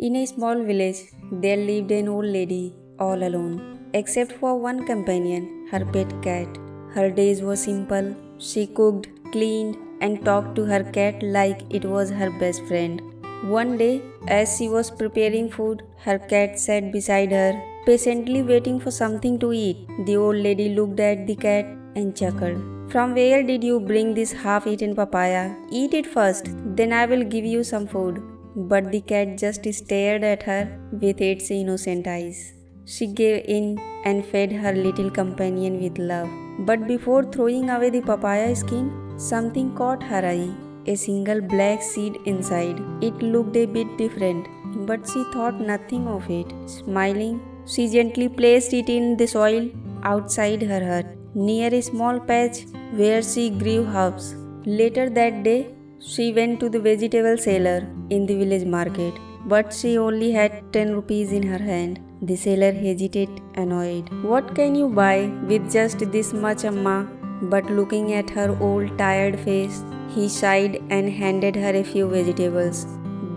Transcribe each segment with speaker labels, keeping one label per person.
Speaker 1: In a small village, there lived an old lady, all alone, except for one companion, her pet cat. Her days were simple. She cooked, cleaned, and talked to her cat like it was her best friend. One day, as she was preparing food, her cat sat beside her, patiently waiting for something to eat. The old lady looked at the cat and chuckled. "From where did you bring this half eaten papaya? Eat it first, then I will give you some food." But the cat just stared at her with its innocent eyes. She gave in and fed her little companion with love. But before throwing away the papaya skin, something caught her eye. A single black seed inside. It looked a bit different, but she thought nothing of it. Smiling, she gently placed it in the soil outside her hut, near a small patch where she grew herbs. Later that day, she went to the vegetable seller in the village market, but she only had 10 rupees in her hand. The seller hesitated, annoyed. "What can you buy with just this much, Amma?" But looking at her old tired face, he sighed and handed her a few vegetables.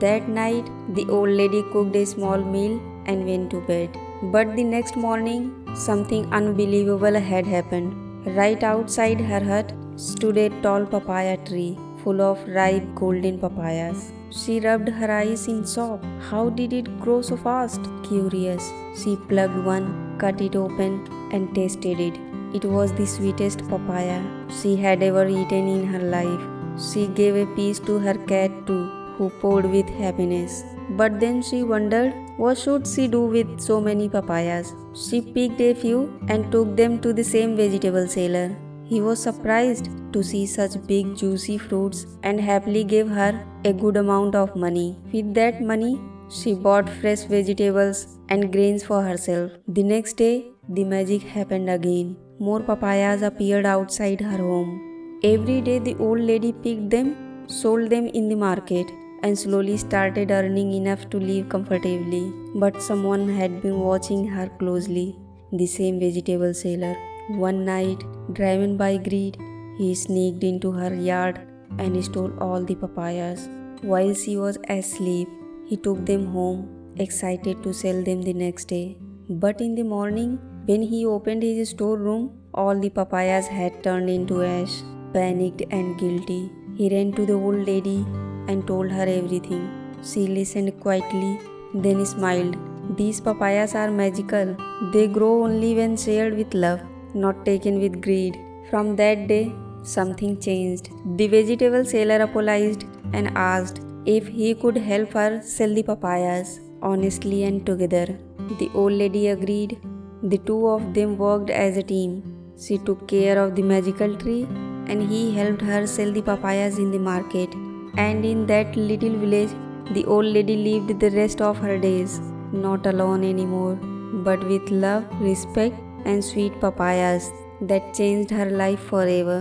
Speaker 1: That night, the old lady cooked a small meal and went to bed. But the next morning, something unbelievable had happened. Right outside her hut stood a tall papaya tree full of ripe golden papayas. She rubbed her eyes in shock. How did it grow so fast? Curious, she plucked one, cut it open, and tasted it. It was the sweetest papaya she had ever eaten in her life. She gave a piece to her cat too, who poured with happiness. But then she wondered, what should she do with so many papayas? She picked a few and took them to the same vegetable seller. He was surprised to see such big juicy fruits and happily gave her a good amount of money. With that money, she bought fresh vegetables and grains for herself. The next day, the magic happened again. More papayas appeared outside her home. Every day the old lady picked them, sold them in the market, and slowly started earning enough to live comfortably. But someone had been watching her closely, the same vegetable seller. One night, driven by greed, he sneaked into her yard and stole all the papayas. While she was asleep, he took them home, excited to sell them the next day. But in the morning, when he opened his storeroom, all the papayas had turned into ash. Panicked and guilty, he ran to the old lady and told her everything. She listened quietly, then smiled. "These papayas are magical. They grow only when shared with love, not taken with greed." From that day, something changed. The vegetable seller apologized and asked if he could help her sell the papayas honestly and together. The old lady agreed. The two of them worked as a team. She took care of the magical tree and he helped her sell the papayas in the market. And in that little village, the old lady lived the rest of her days, not alone anymore, but with love, respect, and sweet papayas that changed her life forever.